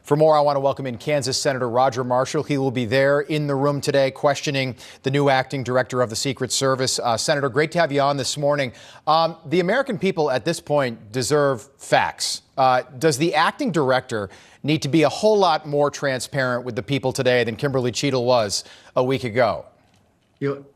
For more, I want to welcome in Kansas Senator Roger Marshall. He will be there in the room today questioning the new acting director of the Secret Service. Senator, great to have you on this morning. The American people at this point deserve facts. Does the acting director need to be a whole lot more transparent with the people today than Kimberly Cheadle was a week ago?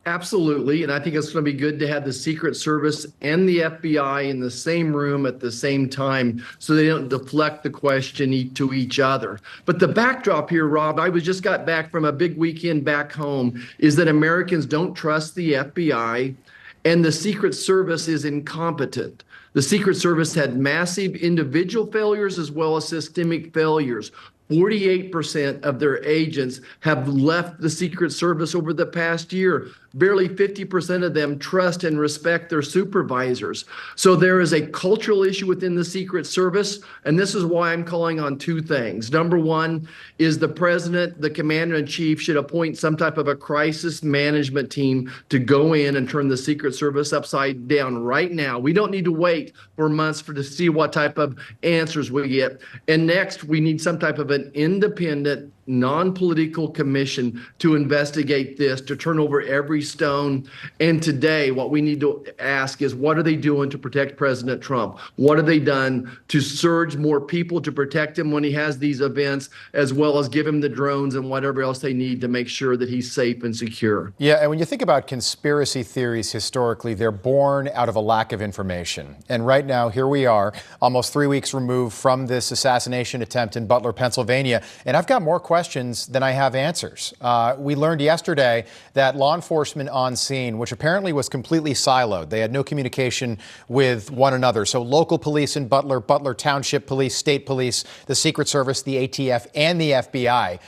Absolutely. And I think it's going to be good to have the Secret Service and the FBI in the same room at the same time so they don't deflect the question to each other. But the backdrop here, Rob, I just got back from a big weekend back home, is that Americans don't trust the FBI and the Secret Service is incompetent. The Secret Service had massive individual failures as well as systemic failures. 48% of their agents have left the Secret Service over the past year. Barely 50% of them trust and respect their supervisors. So there is a cultural issue within the Secret Service, and this is why I'm calling on two things. Number one is the president, the commander-in-chief, should appoint some type of a crisis management team to go in and turn the Secret Service upside down right now. We don't need to wait for months to see what type of answers we get. And next, we need some type of an independent, non-political commission to investigate this, to turn over every stone. And today, what we need to ask is, what are they doing to protect President Trump? What have they done to surge more people to protect him when he has these events, as well as give him the drones and whatever else they need to make sure that he's safe and secure? Yeah, and when you think about conspiracy theories historically, they're born out of a lack of information. And right now, here we are, almost 3 weeks removed from this assassination attempt in Butler, Pennsylvania. And I've got more questions than I have answers. We learned yesterday that law enforcement on scene, which apparently was completely siloed, they had no communication with one another. So local police in Butler, Butler Township Police, State Police, the Secret Service, the ATF, and the FBI,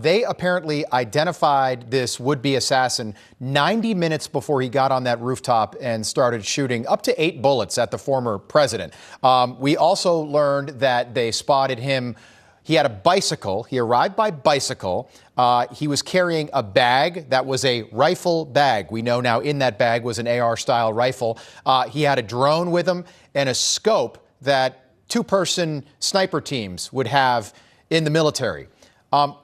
they apparently identified this would-be assassin 90 minutes before he got on that rooftop and started shooting up to 8 bullets at the former president. We also learned that they spotted him. He had a bicycle. He arrived by bicycle. He was carrying a bag that was a rifle bag. We know now in that bag was an AR-style rifle. He had a drone with him and a scope that two-person sniper teams would have in the military.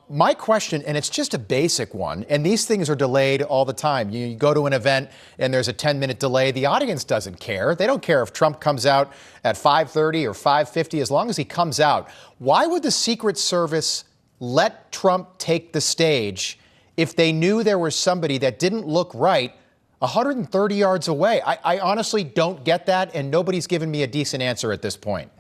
My question, and it's just a basic one, and these things are delayed all the time. You go to an event and there's a 10-minute delay. The audience doesn't care. They don't care if Trump comes out at 5:30 or 5:50, as long as he comes out. Why would the Secret Service let Trump take the stage if they knew there was somebody that didn't look right 130 yards away? I honestly don't get that, and nobody's given me a decent answer at this point.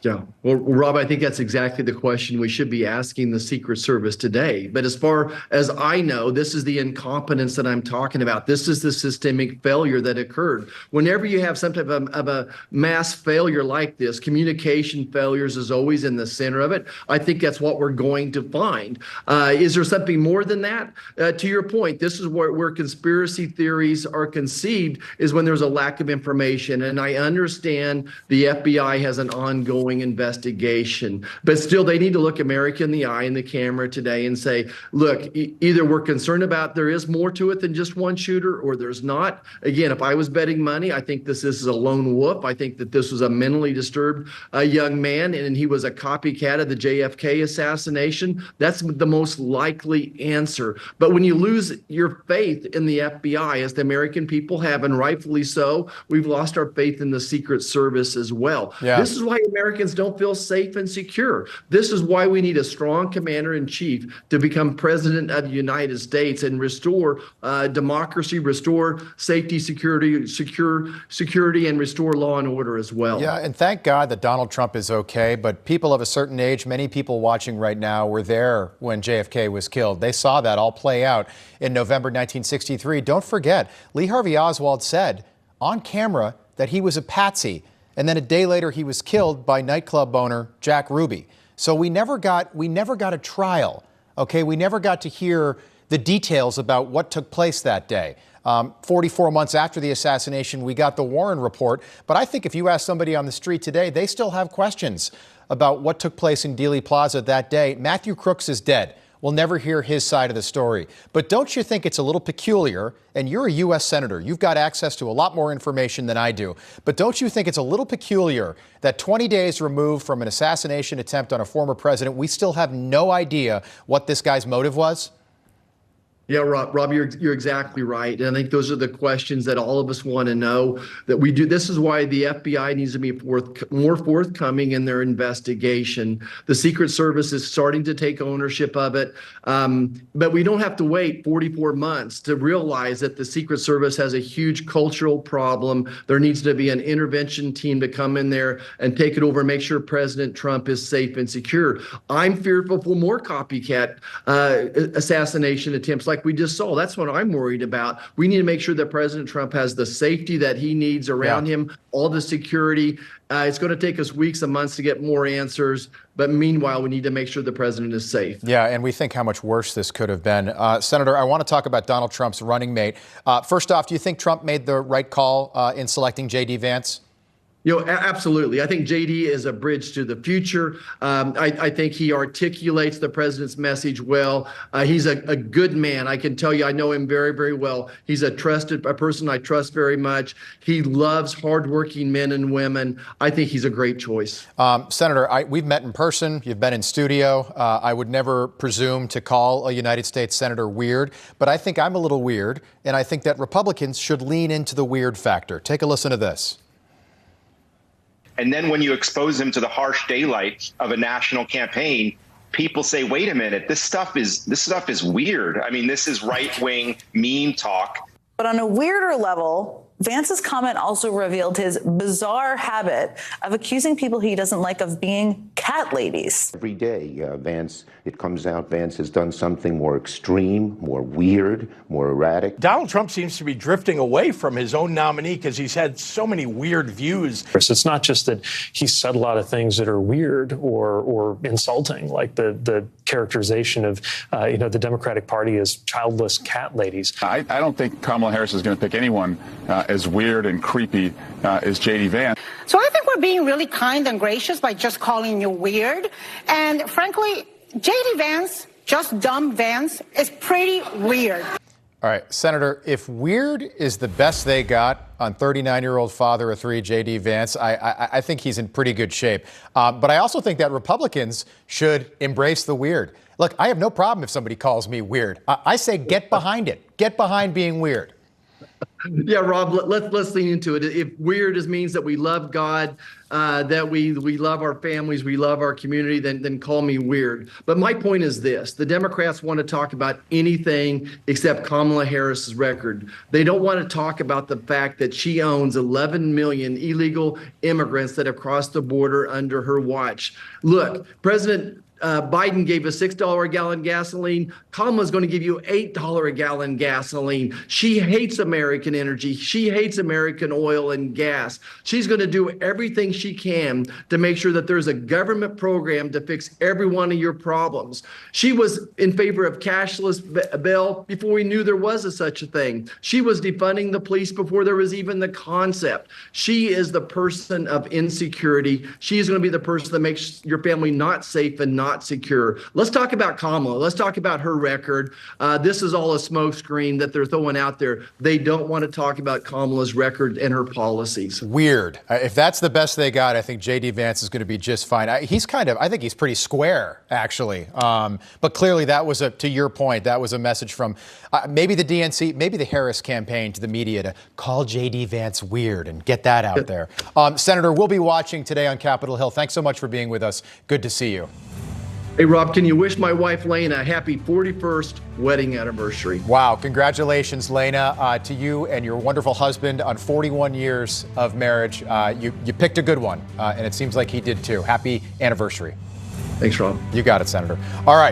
Yeah. Well, Rob, I think that's exactly the question we should be asking the Secret Service today. But as far as I know, this is the incompetence that I'm talking about. This is the systemic failure that occurred. Whenever you have some type of a mass failure like this, communication failures is always in the center of it. I think that's what we're going to find. Is there something more than that? To your point, this is where conspiracy theories are conceived, is when there's a lack of information. And I understand the FBI has an ongoing investigation, but still they need to look America in the eye in the camera today and say, look, either we're concerned about there is more to it than just one shooter, or there's not. Again, if I was betting money, I think this is a lone wolf. I think that this was a mentally disturbed young man, and he was a copycat of the JFK assassination. That's the most likely answer. But when you lose your faith in the FBI, as the American people have, and rightfully so, we've lost our faith in the Secret Service as well. Yeah. This is why Americans don't feel safe and secure. This is why we need a strong commander-in-chief to become president of the United States and restore democracy, restore safety, security, and restore law and order as well. Yeah, and thank God that Donald Trump is okay, but people of a certain age, many people watching right now were there when JFK was killed. They saw that all play out in November 1963. Don't forget, Lee Harvey Oswald said on camera that he was a patsy. And then a day later, he was killed by nightclub owner Jack Ruby. So we never got a trial. Okay, we never got to hear the details about what took place that day. 44 months after the assassination, we got the Warren report. But I think if you ask somebody on the street today, they still have questions about what took place in Dealey Plaza that day. Matthew Crooks is dead. We'll never hear his side of the story. But don't you think it's a little peculiar, and you're a U.S. Senator, you've got access to a lot more information than I do, but don't you think it's a little peculiar that 20 days removed from an assassination attempt on a former president, we still have no idea what this guy's motive was? Yeah, Rob, you're exactly right. And I think those are the questions that all of us want to know that we do. This is why the FBI needs to be more forthcoming in their investigation. The Secret Service is starting to take ownership of it. But we don't have to wait 44 months to realize that the Secret Service has a huge cultural problem. There needs to be an intervention team to come in there and take it over and make sure President Trump is safe and secure. I'm fearful for more copycat assassination attempts like we just saw. That's what I'm worried about. We need to make sure that President Trump has the safety that he needs around him, all the security. It's going to take us weeks and months to get more answers. But meanwhile, we need to make sure the president is safe. Yeah, and we think how much worse this could have been. Senator, I want to talk about Donald Trump's running mate. First off, do you think Trump made the right call in selecting J.D. Vance? Absolutely. I think JD is a bridge to the future. I think he articulates the president's message well. He's a good man. I can tell you, I know him very, very well. He's a person I trust very much. He loves hardworking men and women. I think he's a great choice. Senator, we've met in person. You've been in studio. I would never presume to call a United States senator weird, but I think I'm a little weird, and I think that Republicans should lean into the weird factor. Take a listen to this. And then when you expose him to the harsh daylight of a national campaign, people say, wait a minute, this stuff is weird. I mean, this is right-wing meme talk. But on a weirder level, Vance's comment also revealed his bizarre habit of accusing people he doesn't like of being cat ladies. Every day, it comes out, Vance has done something more extreme, more weird, more erratic. Donald Trump seems to be drifting away from his own nominee because he's had so many weird views. It's not just that he said a lot of things that are weird or insulting, like the characterization of the Democratic Party as childless cat ladies. I don't think Kamala Harris is going to pick anyone as weird and creepy as J.D. Vance. So I think we're being really kind and gracious by just calling you weird. And frankly, J.D. Vance, just dumb Vance, is pretty weird. All right, Senator, if weird is the best they got on 39-year-old father of three, J.D. Vance, I think he's in pretty good shape. But I also think that Republicans should embrace the weird. Look, I have no problem if somebody calls me weird. I say get behind it. Get behind being weird. Yeah, Rob, let's lean into it. If weird means that we love God, that we love our families, we love our community, then call me weird. But my point is this. The Democrats want to talk about anything except Kamala Harris's record. They don't want to talk about the fact that she owns 11 million illegal immigrants that have crossed the border under her watch. Look, President Biden gave us $6 a gallon gasoline. Kamala's going to give you $8 a gallon gasoline. She hates American energy. She hates American oil and gas. She's going to do everything she can to make sure that there's a government program to fix every one of your problems. She was in favor of cashless bail before we knew there was such a thing. She was defunding the police before there was even the concept. She is the person of insecurity. She is going to be the person that makes your family not safe and not secure. Let's talk about Kamala. Let's talk about her record. This is all a smokescreen that they're throwing out there. They don't want to talk about Kamala's record and her policies. Weird. If that's the best they got, I think J.D. Vance is going to be just fine. I think he's pretty square, actually. But clearly that was, to your point, that was a message from maybe the DNC, maybe the Harris campaign to the media to call J.D. Vance weird and get that out there. Senator, we'll be watching today on Capitol Hill. Thanks so much for being with us. Good to see you. Hey, Rob, can you wish my wife, Lena, a happy 41st wedding anniversary? Wow. Congratulations, Lena, to you and your wonderful husband on 41 years of marriage. You picked a good one, and it seems like he did too. Happy anniversary. Thanks, Rob. You got it, Senator. All right.